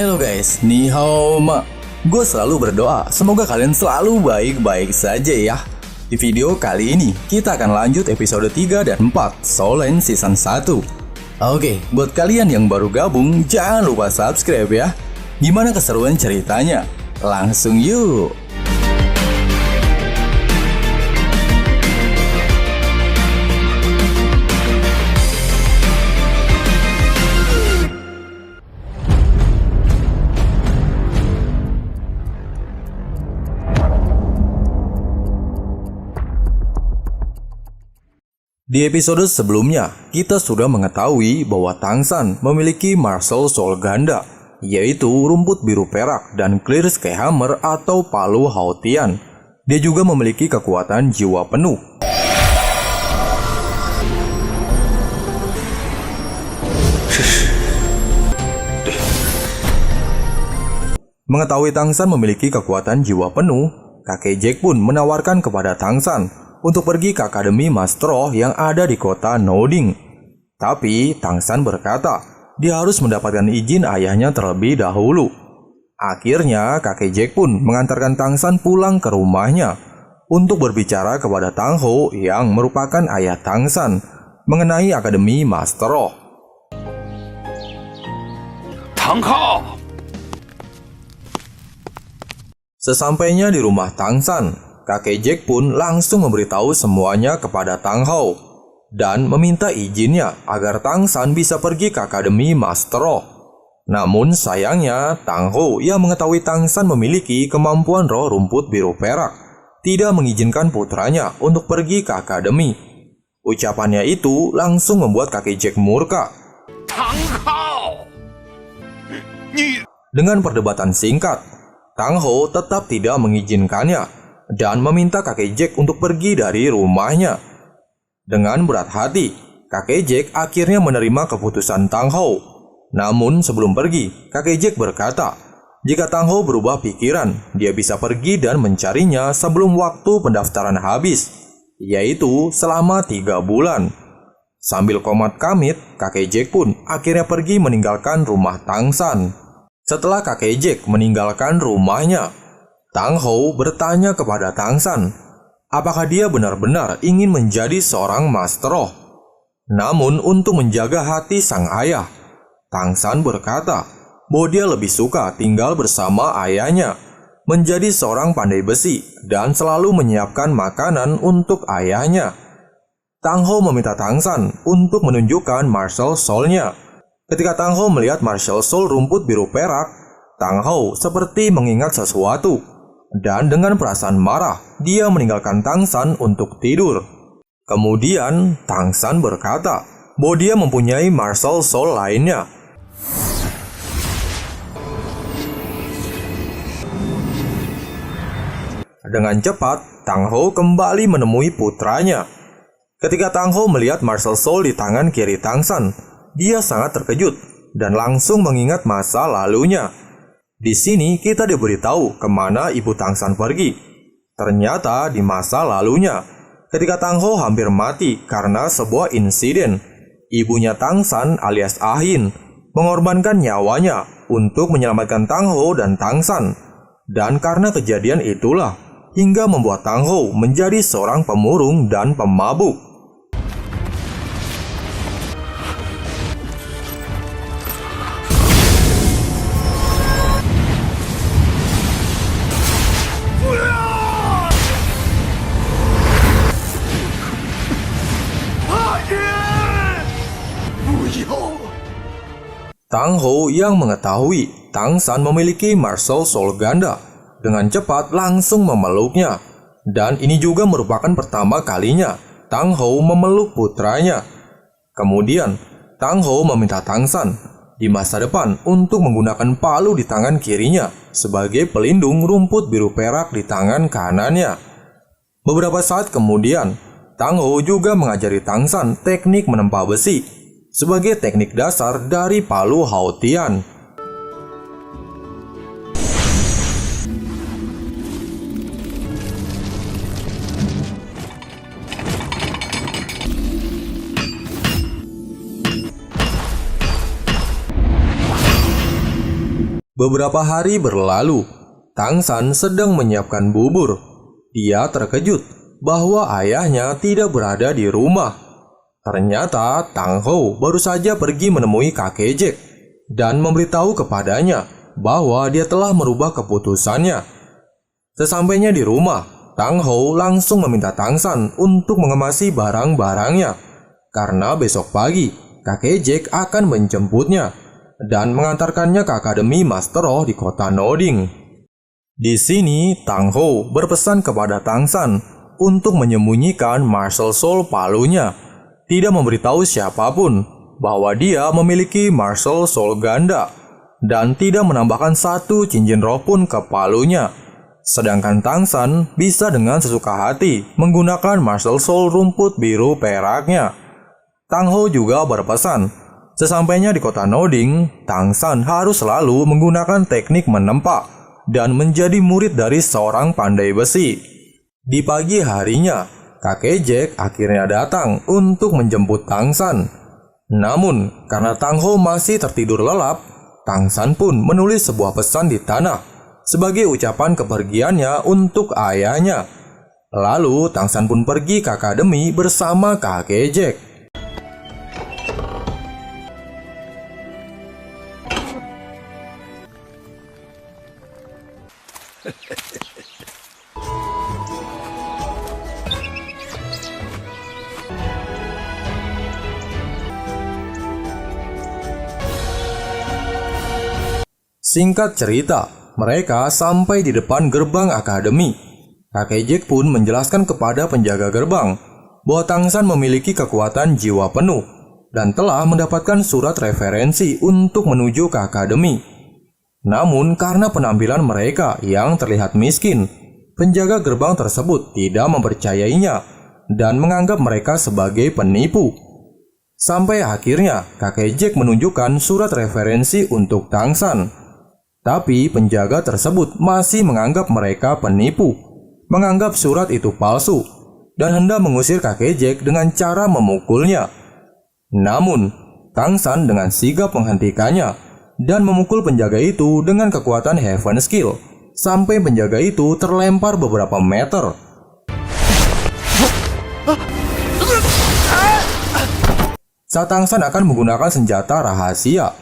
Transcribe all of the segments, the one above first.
Halo guys, ni hao ma. Gue selalu berdoa semoga kalian selalu baik-baik saja ya. Di video kali ini kita akan lanjut episode 3 dan 4 Soul Lane Season 1. Oke, buat kalian yang baru gabung jangan lupa subscribe ya. Gimana keseruan ceritanya? Langsung yuk. Di episode sebelumnya, kita sudah mengetahui bahwa Tang San memiliki Martial Soul ganda, yaitu rumput biru perak dan Clear Sky Hammer atau palu Hao Tian. Dia juga memiliki kekuatan jiwa penuh. Mengetahui Tang San memiliki kekuatan jiwa penuh, kakek Jack pun menawarkan kepada Tang San untuk pergi ke Akademi Master yang ada di kota Noding. Tapi Tang San berkata, dia harus mendapatkan izin ayahnya terlebih dahulu. Akhirnya kakek Jack pun mengantarkan Tang San pulang ke rumahnya untuk berbicara kepada Tang Ho yang merupakan ayah Tang San mengenai Akademi Master. Tang Ho. Sesampainya di rumah Tang San, kakek Jack pun langsung memberitahu semuanya kepada Tang Ho dan meminta izinnya agar Tang San bisa pergi ke Akademi Master. Namun sayangnya Tang Ho yang mengetahui Tang San memiliki kemampuan roh rumput biru perak tidak mengizinkan putranya untuk pergi ke Akademi. Ucapannya itu langsung membuat kakek Jack murka. Tang Ho. Dengan perdebatan singkat, Tang Ho tetap tidak mengizinkannya dan meminta kakek Jack untuk pergi dari rumahnya. Dengan berat hati, kakek Jack akhirnya menerima keputusan Tang Ho. Namun sebelum pergi, kakek Jack berkata, jika Tang Ho berubah pikiran, dia bisa pergi dan mencarinya sebelum waktu pendaftaran habis, yaitu selama 3 bulan. Sambil komat kamit, kakek Jack pun akhirnya pergi meninggalkan rumah Tang San. Setelah kakek Jack meninggalkan rumahnya, Tang Ho bertanya kepada Tang San, apakah dia benar-benar ingin menjadi seorang Master Roh. Namun untuk menjaga hati sang ayah, Tang San berkata bahwa dia lebih suka tinggal bersama ayahnya, menjadi seorang pandai besi dan selalu menyiapkan makanan untuk ayahnya. Tang Ho meminta Tang San untuk menunjukkan Martial Soul-nya. Ketika Tang Ho melihat Martial Soul rumput biru perak, Tang Ho seperti mengingat sesuatu. Dan dengan perasaan marah, dia meninggalkan Tang San untuk tidur. Kemudian, Tang San berkata bahwa dia mempunyai Martial Soul lainnya. Dengan cepat, Tang Ho kembali menemui putranya. Ketika Tang Ho melihat Martial Soul di tangan kiri Tang San, dia sangat terkejut dan langsung mengingat masa lalunya. Di sini kita diberitahu kemana ibu Tang San pergi. Ternyata di masa lalunya, ketika Tang Ho hampir mati karena sebuah insiden, ibunya Tang San alias Ah Hin mengorbankan nyawanya untuk menyelamatkan Tang Ho dan Tang San. Dan karena kejadian itulah hingga membuat Tang Ho menjadi seorang pemurung dan pemabuk. Tang Ho yang mengetahui Tang San memiliki Martial Soul ganda dengan cepat langsung memeluknya. Dan ini juga merupakan pertama kalinya Tang Ho memeluk putranya. Kemudian Tang Ho meminta Tang San di masa depan untuk menggunakan palu di tangan kirinya sebagai pelindung rumput biru perak di tangan kanannya. Beberapa saat kemudian, Tang Ho juga mengajari Tang San teknik menempa besi sebagai teknik dasar dari palu Hao Tian. Beberapa hari berlalu, Tang San sedang menyiapkan bubur. Dia terkejut bahwa ayahnya tidak berada di rumah. Ternyata Tang Hou baru saja pergi menemui kakek Jack dan memberitahu kepadanya bahwa dia telah merubah keputusannya. Sesampainya di rumah, Tang Hou langsung meminta Tang San untuk mengemasi barang-barangnya karena besok pagi kakek Jack akan menjemputnya dan mengantarkannya ke Akademi Master Roh di kota Noding. Di sini, Tang Hou berpesan kepada Tang San untuk menyembunyikan Martial Soul palunya, tidak memberitahu siapapun bahwa dia memiliki Martial Soul ganda, dan tidak menambahkan satu cincin roh pun ke palunya. Sedangkan Tang San bisa dengan sesuka hati menggunakan Martial Soul rumput biru peraknya. Tang Hou juga berpesan, sesampainya di kota Noding, Tang San harus selalu menggunakan teknik menempa dan menjadi murid dari seorang pandai besi. Di pagi harinya, kakek Jack akhirnya datang untuk menjemput Tang San. Namun, karena Tang Hou masih tertidur lelap, Tang San pun menulis sebuah pesan di tanah sebagai ucapan kepergiannya untuk ayahnya. Lalu, Tang San pun pergi ke akademi bersama kakek Jack. Singkat cerita, mereka sampai di depan gerbang akademi. Kakek Jack pun menjelaskan kepada penjaga gerbang bahwa Tang San memiliki kekuatan jiwa penuh dan telah mendapatkan surat referensi untuk menuju ke akademi. Namun karena penampilan mereka yang terlihat miskin, penjaga gerbang tersebut tidak mempercayainya dan menganggap mereka sebagai penipu. Sampai akhirnya kakek Jack menunjukkan surat referensi untuk Tang San. Tapi penjaga tersebut masih menganggap mereka penipu, menganggap surat itu palsu, dan hendak mengusir kakek Jack dengan cara memukulnya. Namun, Tang San dengan sigap menghentikannya dan memukul penjaga itu dengan kekuatan Heaven Skill, sampai penjaga itu terlempar beberapa meter. Saat Tang San akan menggunakan senjata rahasia,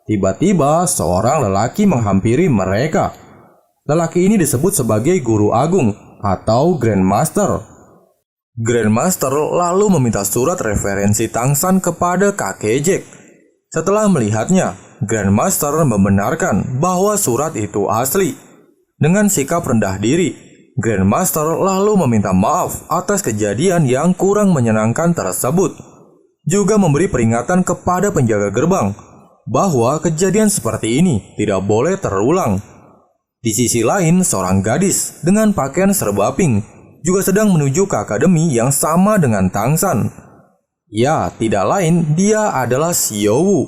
tiba-tiba seorang lelaki menghampiri mereka. Lelaki ini disebut sebagai Guru Agung atau Grandmaster. Grandmaster lalu meminta surat referensi Tang San kepada kakek Jack. Setelah melihatnya, Grandmaster membenarkan bahwa surat itu asli. Dengan sikap rendah diri, Grandmaster lalu meminta maaf atas kejadian yang kurang menyenangkan tersebut. Juga memberi peringatan kepada penjaga gerbang bahwa kejadian seperti ini tidak boleh terulang. Di sisi lain, seorang gadis dengan pakaian serba pink juga sedang menuju ke akademi yang sama dengan Tang San. Ya, tidak lain, dia adalah Xiao Wu.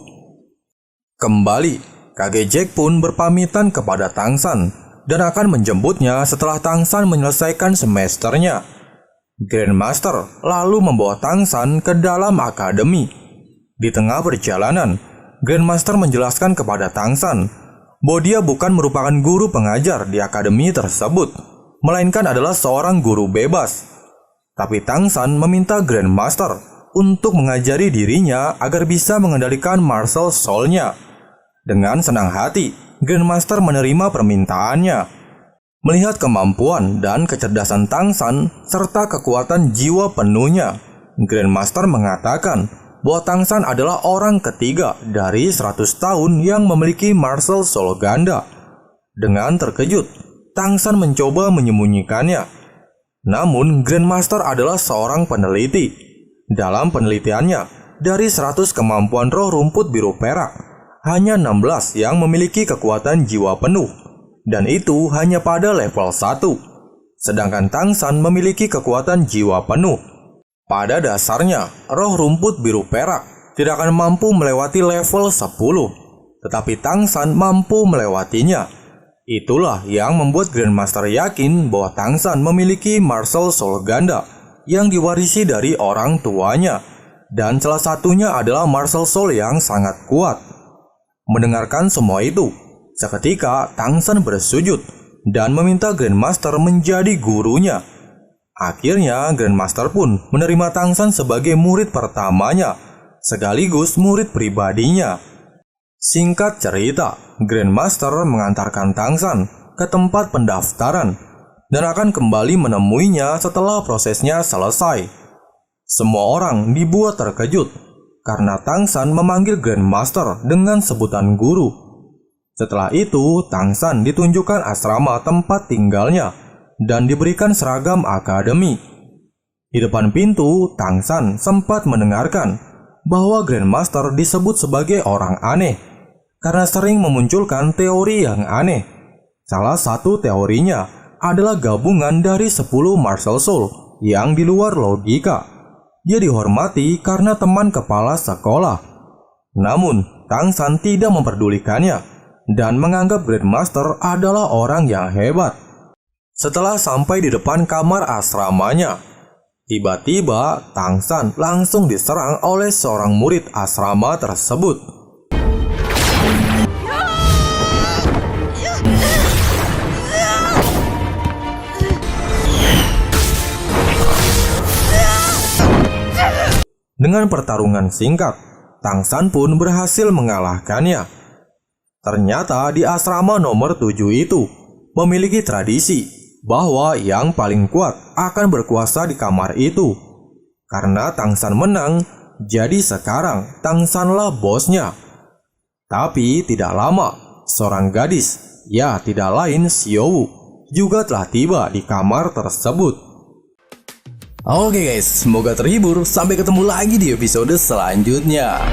Kembali, kakek Jack pun berpamitan kepada Tang San dan akan menjemputnya setelah Tang San menyelesaikan semesternya. Grandmaster lalu membawa Tang San ke dalam akademi. Di tengah perjalanan, Grandmaster menjelaskan kepada Tang San bahwa dia bukan merupakan guru pengajar di akademi tersebut, melainkan adalah seorang guru bebas. Tapi Tang San meminta Grandmaster untuk mengajari dirinya agar bisa mengendalikan Martial Soul-nya. Dengan senang hati, Grandmaster menerima permintaannya. Melihat kemampuan dan kecerdasan Tang San serta kekuatan jiwa penuhnya, Grandmaster mengatakan bahwa Tang San adalah orang ketiga dari 100 tahun yang memiliki Martial Soul ganda. Dengan terkejut, Tang San mencoba menyembunyikannya. Namun, Grandmaster adalah seorang peneliti. Dalam penelitiannya, dari 100 kemampuan roh rumput biru perak, hanya 16 yang memiliki kekuatan jiwa penuh, dan itu hanya pada level 1. Sedangkan Tang San memiliki kekuatan jiwa penuh. Pada dasarnya, roh rumput biru perak tidak akan mampu melewati level 10, tetapi Tang San mampu melewatinya. Itulah yang membuat Grandmaster yakin bahwa Tang San memiliki Martial Soul ganda yang diwarisi dari orang tuanya, dan salah satunya adalah Martial Soul yang sangat kuat. Mendengarkan semua itu, Seketika Tangsan bersujud dan meminta Grandmaster menjadi gurunya. Akhirnya Grandmaster pun menerima Tangsan sebagai murid pertamanya, sekaligus murid pribadinya. Singkat cerita, Grandmaster mengantarkan Tangsan ke tempat pendaftaran dan akan kembali menemuinya setelah prosesnya selesai. Semua orang dibuat terkejut karena Tangsan memanggil Grandmaster dengan sebutan guru. Setelah itu, Tangsan ditunjukkan asrama tempat tinggalnya dan diberikan seragam akademi. Di depan pintu, Tangsan sempat mendengarkan bahwa Grandmaster disebut sebagai orang aneh karena sering memunculkan teori yang aneh. Salah satu teorinya adalah gabungan dari 10 martial soul yang di luar logika. Dia dihormati karena teman kepala sekolah. Namun, Tangsan tidak memperdulikannya dan menganggap Grandmaster adalah orang yang hebat. Setelah sampai di depan kamar asramanya, tiba-tiba Tangsan langsung diserang oleh seorang murid asrama tersebut. Dengan pertarungan singkat, Tangsan pun berhasil mengalahkannya. Ternyata di asrama nomor 7 itu memiliki tradisi bahwa yang paling kuat akan berkuasa di kamar itu. Karena Tangsan menang, jadi sekarang Tangsanlah bosnya. Tapi tidak lama, seorang gadis, ya tidak lain Xiaowu, juga telah tiba di kamar tersebut. Oke guys, semoga terhibur. Sampai ketemu lagi di episode selanjutnya.